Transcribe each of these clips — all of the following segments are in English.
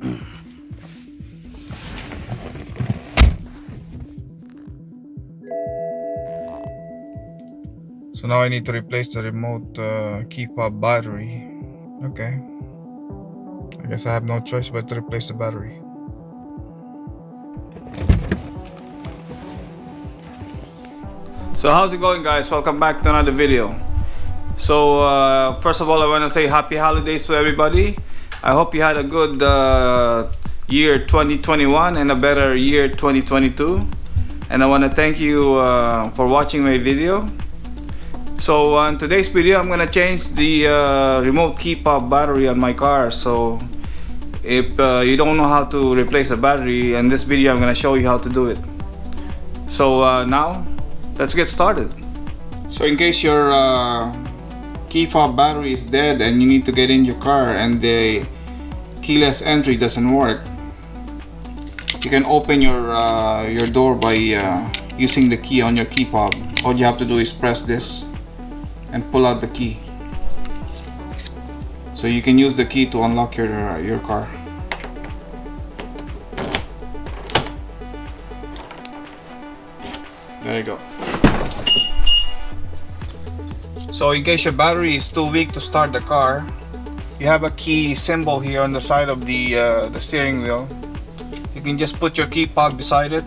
So now I need to replace the remote key fob battery. Okay, I guess I have no choice but to replace the battery. So how's it going, guys? Welcome back to another video. So first of all, I want to say happy holidays to everybody. I hope you had a good year 2021 and a better year 2022. And I want to thank you for watching my video. So in today's video, I'm gonna change the remote key fob battery on my car. So if you don't know how to replace a battery, in this video I'm gonna show you how to do it. So now let's get started. So in case your key fob battery is dead and you need to get in your car and the keyless entry doesn't work, you can open your door by using the key on your key fob. All you have to do is press this and pull out the key. So you can use the key to unlock your car. There you go. So in case your battery is too weak to start the car, you have a key symbol here on the side of the steering wheel. You can just put your key fob beside it.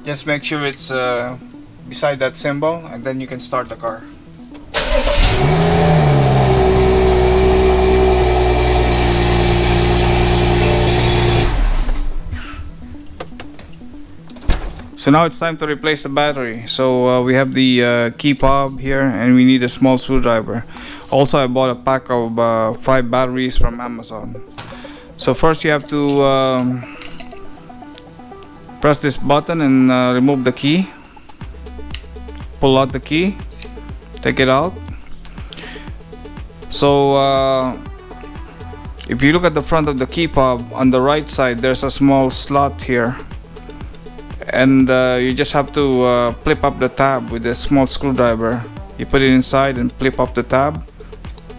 Just make sure it's beside that symbol, and then you can start the car. So now it's time to replace the battery. So we have the key fob here, and we need a small screwdriver. Also, I bought a pack of 5 batteries from Amazon. So first you have to press this button and remove the key. Pull out the key, take it out. So if you look at the front of the key fob, on the right side there's a small slot here, and you just have to flip up the tab with a small screwdriver. You put it inside and flip up the tab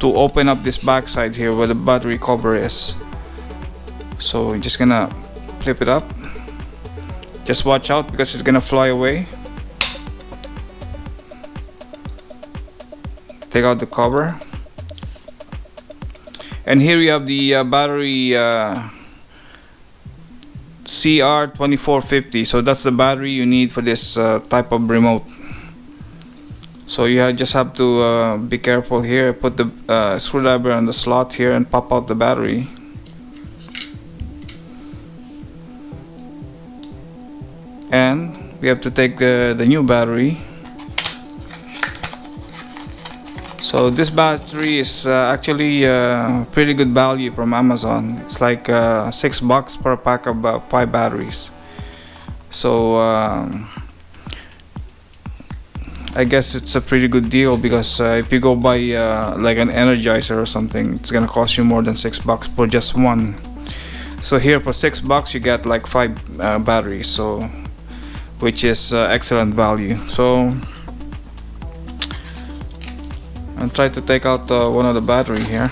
to open up this back side here where the battery cover is. So you're just gonna flip it up. Just watch out because it's gonna fly away. Take out the cover, and here you have the battery CR2450. So that's the battery you need for this type of remote. So you just have to be careful here. Put the screwdriver on the slot here and pop out the battery. And we have to take the new battery. So this battery is actually pretty good value from Amazon. It's like $6 per pack of 5 batteries. So I guess it's a pretty good deal, because if you go buy like an Energizer or something, it's gonna cost you more than $6 for just one. So here for $6 you get like 5 batteries, so which is excellent value. So I'll try to take out one of the battery here.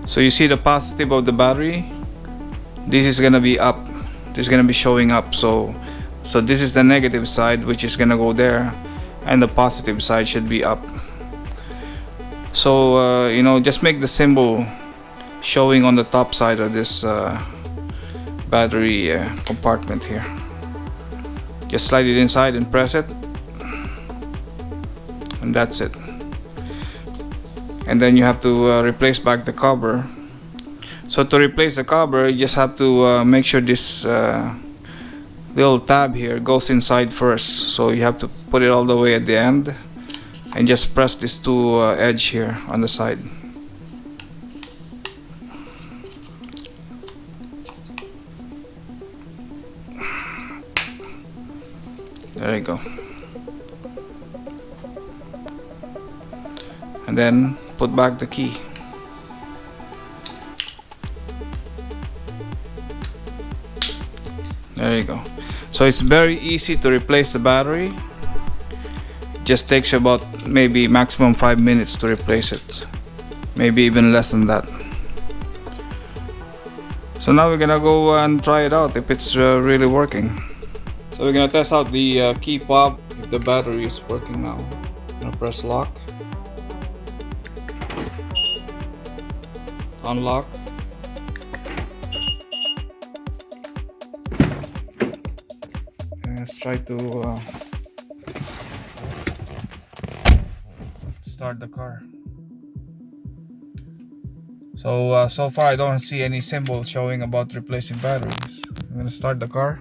So you see the positive of the battery. This is gonna be up. This is gonna be showing up. So this is the negative side, which is gonna go there, and the positive side should be up. So you know, just make the symbol showing on the top side of this battery compartment here. Just slide it inside and press it, and that's it. And then you have to replace back the cover. So to replace the cover, you just have to make sure this little tab here goes inside first. So you have to put it all the way at the end and just press this two edge here on the side. There you go. And then put back the key. There you go. So it's very easy to replace the battery. Just takes you about maybe maximum 5 minutes to replace it, maybe even less than that. So now we're gonna go and try it out if it's really working. So we're gonna test out the key fob if the battery is working now. I'm gonna press lock, unlock. And let's try to start the car. So so far I don't see any symbol showing about replacing batteries. I'm gonna start the car.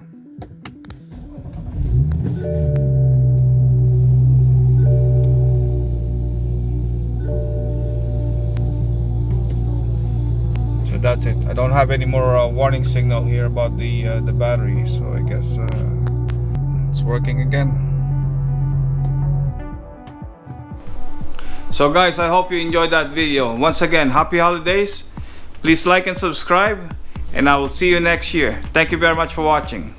So that's it. I don't have any more warning signal here about the battery, so I guess it's working again. So guys, I hope you enjoyed that video. Once again, happy holidays. Please like and subscribe, and I will see you next year. Thank you very much for watching.